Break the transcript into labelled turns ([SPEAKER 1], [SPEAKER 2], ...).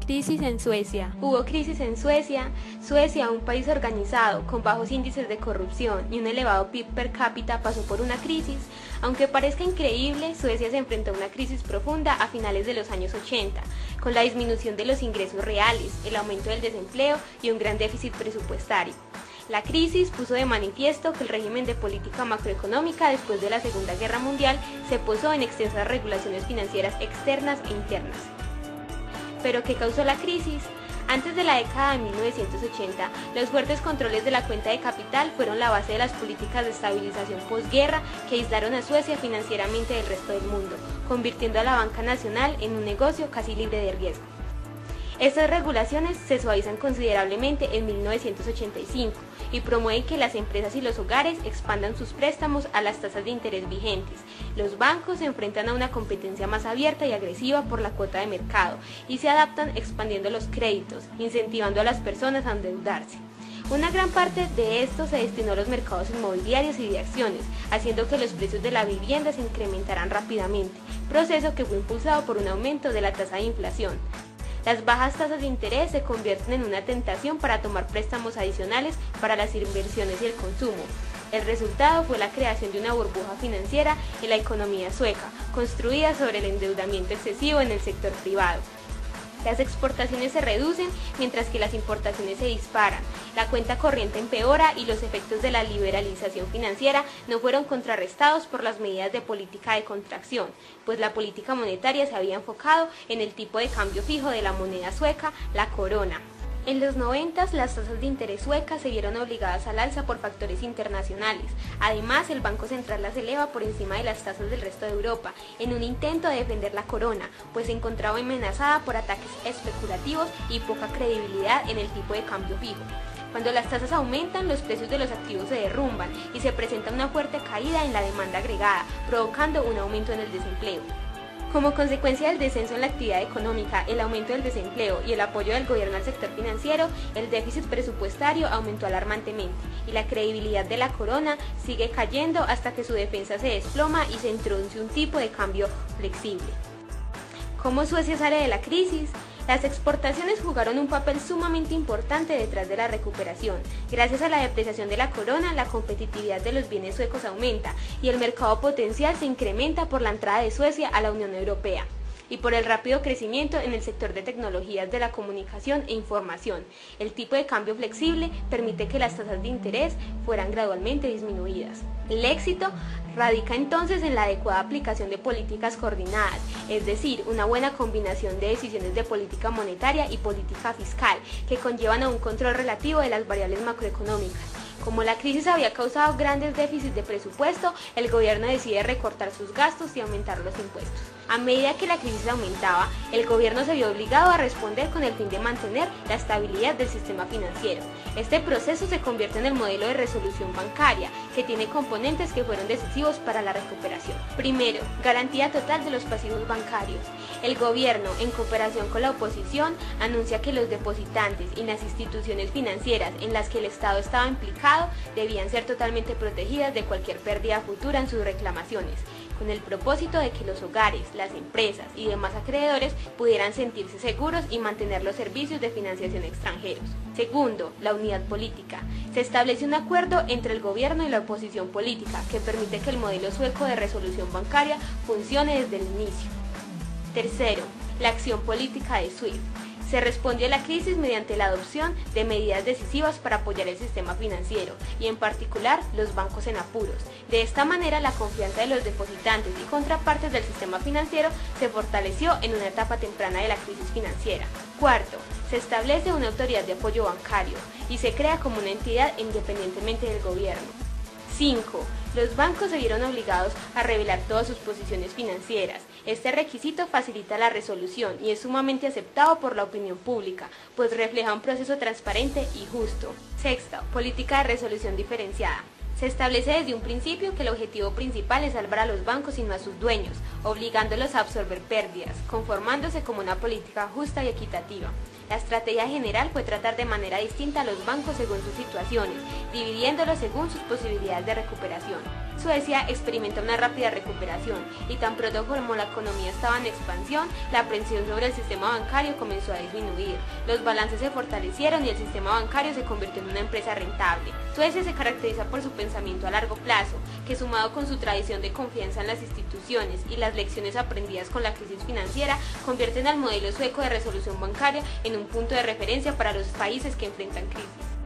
[SPEAKER 1] Crisis en Suecia.
[SPEAKER 2] Hubo crisis en Suecia. Suecia, un país organizado, con bajos índices de corrupción y un elevado PIB per cápita, pasó por una crisis. Aunque parezca increíble, Suecia se enfrentó a una crisis profunda a finales de los años 80, con la disminución de los ingresos reales, el aumento del desempleo y un gran déficit presupuestario. La crisis puso de manifiesto que el régimen de política macroeconómica después de la Segunda Guerra Mundial se posó en extensas regulaciones financieras externas e internas. ¿Pero qué causó la crisis? Antes de la década de 1980, los fuertes controles de la cuenta de capital fueron la base de las políticas de estabilización posguerra que aislaron a Suecia financieramente del resto del mundo, convirtiendo a la banca nacional en un negocio casi libre de riesgo. Estas regulaciones se suavizan considerablemente en 1985 y promueven que las empresas y los hogares expandan sus préstamos a las tasas de interés vigentes. Los bancos se enfrentan a una competencia más abierta y agresiva por la cuota de mercado y se adaptan expandiendo los créditos, incentivando a las personas a endeudarse. Una gran parte de esto se destinó a los mercados inmobiliarios y de acciones, haciendo que los precios de la vivienda se incrementaran rápidamente, proceso que fue impulsado por un aumento de la tasa de inflación. Las bajas tasas de interés se convierten en una tentación para tomar préstamos adicionales para las inversiones y el consumo. El resultado fue la creación de una burbuja financiera en la economía sueca, construida sobre el endeudamiento excesivo en el sector privado. Las exportaciones se reducen mientras que las importaciones se disparan, la cuenta corriente empeora y los efectos de la liberalización financiera no fueron contrarrestados por las medidas de política de contracción, pues la política monetaria se había enfocado en el tipo de cambio fijo de la moneda sueca, la corona. En los 90 las tasas de interés suecas se vieron obligadas al alza por factores internacionales. Además, el Banco Central las eleva por encima de las tasas del resto de Europa, en un intento de defender la corona, pues se encontraba amenazada por ataques especulativos y poca credibilidad en el tipo de cambio fijo. Cuando las tasas aumentan, los precios de los activos se derrumban y se presenta una fuerte caída en la demanda agregada, provocando un aumento en el desempleo. Como consecuencia del descenso en la actividad económica, el aumento del desempleo y el apoyo del gobierno al sector financiero, el déficit presupuestario aumentó alarmantemente y la credibilidad de la corona sigue cayendo hasta que su defensa se desploma y se introduce un tipo de cambio flexible. ¿Cómo Suecia sale de la crisis? Las exportaciones jugaron un papel sumamente importante detrás de la recuperación. Gracias a la depreciación de la corona, la competitividad de los bienes suecos aumenta y el mercado potencial se incrementa por la entrada de Suecia a la Unión Europea y por el rápido crecimiento en el sector de tecnologías de la comunicación e información. El tipo de cambio flexible permite que las tasas de interés fueran gradualmente disminuidas. El éxito radica entonces en la adecuada aplicación de políticas coordinadas, es decir, una buena combinación de decisiones de política monetaria y política fiscal que conllevan a un control relativo de las variables macroeconómicas. Como la crisis había causado grandes déficits de presupuesto, el gobierno decide recortar sus gastos y aumentar los impuestos. A medida que la crisis aumentaba, el gobierno se vio obligado a responder con el fin de mantener la estabilidad del sistema financiero. Este proceso se convierte en el modelo de resolución bancaria, que tiene componentes que fueron decisivos para la recuperación. Primero, garantía total de los pasivos bancarios. El gobierno, en cooperación con la oposición, anuncia que los depositantes y las instituciones financieras en las que el Estado estaba implicado debían ser totalmente protegidas de cualquier pérdida futura en sus reclamaciones, con el propósito de que los hogares, las empresas y demás acreedores pudieran sentirse seguros y mantener los servicios de financiación extranjeros. Segundo, la unidad política. Se establece un acuerdo entre el gobierno y la oposición política que permite que el modelo sueco de resolución bancaria funcione desde el inicio. Tercero, la acción política de SWIFT. Se respondió a la crisis mediante la adopción de medidas decisivas para apoyar el sistema financiero y en particular los bancos en apuros. De esta manera la confianza de los depositantes y contrapartes del sistema financiero se fortaleció en una etapa temprana de la crisis financiera. Cuarto, se establece una autoridad de apoyo bancario y se crea como una entidad independientemente del gobierno. 5. Los bancos se vieron obligados a revelar todas sus posiciones financieras. Este requisito facilita la resolución y es sumamente aceptado por la opinión pública, pues refleja un proceso transparente y justo. Sexto, política de resolución diferenciada. Se establece desde un principio que el objetivo principal es salvar a los bancos y no a sus dueños, obligándolos a absorber pérdidas, conformándose como una política justa y equitativa. La estrategia general fue tratar de manera distinta a los bancos según sus situaciones, dividiéndolos según sus posibilidades de recuperación. Suecia experimenta una rápida recuperación y tan pronto como la economía estaba en expansión, la presión sobre el sistema bancario comenzó a disminuir, los balances se fortalecieron y el sistema bancario se convirtió en una empresa rentable. Suecia se caracteriza por su pensamiento a largo plazo, que sumado con su tradición de confianza en las instituciones y las lecciones aprendidas con la crisis financiera, convierten al modelo sueco de resolución bancaria en un punto de referencia para los países que enfrentan crisis.